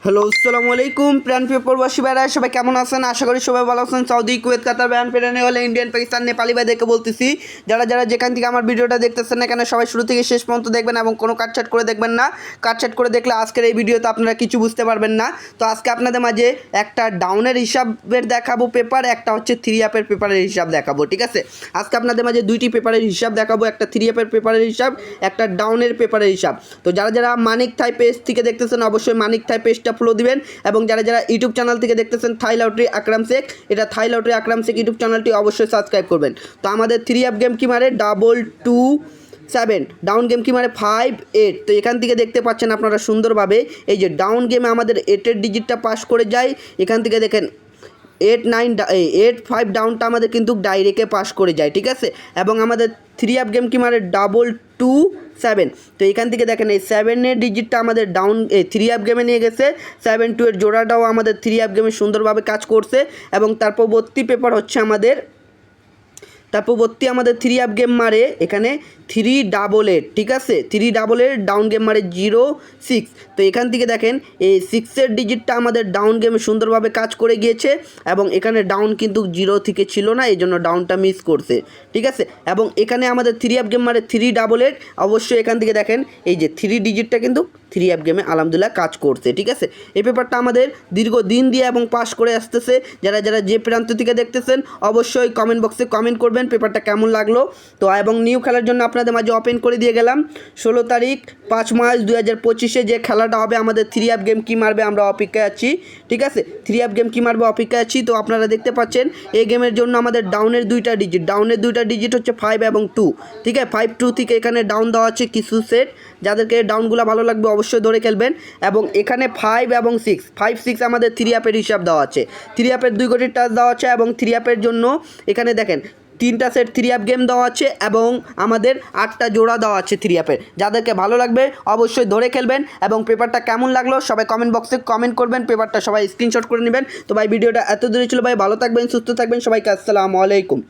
Hello, আসসালামু আলাইকুম প্রিয় প্রবাসী ভাইরা, সবাই কেমন আছেন? আশা করি সবাই ভালো আছেন। সৌদি, কুয়েত, কাতার, বায়ান, পেরানি হলে ইন্ডিয়ান, পাকিস্তান, নেপালি ভাইদেরকে বলতেছি, যারা যারা যেখান থেকে আমার ভিডিওটা দেখতেছেন না কেন, সবাই শুরু থেকে শেষ পর্যন্ত দেখবেন এবং কোনো কাটছাট করে দেখবেন না। কাটছাট করে দেখলে আজকের এই ভিডিওতে আপনারা কিছু বুঝতে পারবেন না। তো আজকে আপনাদের মাঝে একটা ডাউনের হিসাবের দেখাবো পেপার, একটা হচ্ছে থ্রি আপের পেপারের হিসাব দেখাবো। ঠিক আছে, আজকে আপনাদের মাঝে দুইটি পেপারের হিসাব দেখাবো, একটা থ্রি আপের পেপারের হিসাব, একটা ডাউনের পেপারের হিসাব। তো যারা যারা মানিক থাই পেজ থেকে দেখতেছেন অবশ্যই মানিক থাই পেজটা ফলো দিবেন, এবং যারা যারা ইউটিউব চ্যানেল থেকে দেখতেছেন থাই লটারি আকরাম শেখ, এটা থাই লটারি আকরাম শেখ ইউটিউব চ্যানেলটি অবশ্যই সাবস্ক্রাইব করবেন। তো আমাদের থ্রি আপ গেম কি মারে 227, ডাউন গেম কি মারে 58। তো এখান থেকে দেখতে পাচ্ছেন আপনারা সুন্দরভাবে, এই যে ডাউন গেমে আমাদের 8-এর ডিজিটটা পাস করে যায়। এখান থেকে দেখেন 8-5 ডাউনটা আমাদের কিন্তু ডাইরেক্টে পাস করে যায়। ঠিক আছে, এবং আমাদের থ্রি আপ গেম কি মারে 227। তো এখান থেকে দেখেন এই 7-এর ডিজিটটা আমাদের ডাউন থ্রি আপ গেমে নিয়ে গেছে। 7-2 জোড়াটাও আমাদের থ্রি আপ গেমে সুন্দরভাবে কাজ করছে। এবং তার পরবর্তী পেপার হচ্ছে আমাদের থ্রি আপ গেম মারে এখানে 388। ঠিক আছে, 388 ডাউন গেম মারে 06। তো এখান থেকে দেখেন এই 6-এর ডিজিটটা আমাদের ডাউন গেমে সুন্দরভাবে কাজ করে গিয়েছে, এবং এখানে ডাউন কিন্তু 0 থেকে ছিল না, এই জন্য ডাউনটা মিস করছে। ঠিক আছে, এবং এখানে আমাদের থ্রি আপ গেম মারে 388। অবশ্যই এখান থেকে দেখেন এই যে 3 ডিজিটটা কিন্তু থ্রি আপ গেমে আলহামদুলিল্লাহ কাজ করছে। ঠিক আছে, এই পেপারটা আমাদের দীর্ঘদিন দিয়ে এবং পাস করে আসতেছে। যারা যারা যে প্রান্ত থেকে দেখতেছেন অবশ্যই কমেন্ট বক্সে কমেন্ট করবেন পেপারটা কেমন লাগলো। তো এবং নিউ খেলার জন্য আপনাদের মাঝে ওপেন করে দিয়ে গেলাম 16 তারিখ 5 মার্চ 2025 যে খেলাটা হবে আমাদের থ্রি আপ গেম কি মারবে আমরা অপেক্ষায় আছি। ঠিক আছে, থ্রি আপ গেম কি মারবে অপেক্ষায় আছি। তো আপনারা দেখতে পাচ্ছেন এই গেমের জন্য আমাদের ডাউনের দুইটা ডিজিট হচ্ছে 5 এবং 2। ঠিক আছে, 5-2 থেকে এখানে ডাউন দেওয়া আছে কিছু সেট, যাদেরকে ডাউনগুলো ভালো লাগবে অবশ্যই ধরে খেলবেন। এবং এখানে 5 এবং 6 আমাদের থ্রি আপের হিসাব দেওয়া আছে। থ্রি আপের 2 কোটি টাচ দেওয়া আছে, এবং থ্রি আপের জন্য এখানে দেখেন 3টা সেট থ্রি আপ গেম দেওয়া আছে, এবং আমাদের 8টা জোড়া দেওয়া আছে থ্রি আপের। যাদেরকে ভালো লাগবে অবশ্যই ধরে খেলবেন। এবং পেপারটা কেমন লাগলো সবাই কমেন্ট বক্সে কমেন্ট করবেন, পেপারটা সবাই স্ক্রিনশট করে নেবেন। তো ভাই ভিডিওটা এত দূরে ছিল ভাই, ভালো থাকবেন, সুস্থ থাকবেন, সবাইকে আসসালামু আলাইকুম।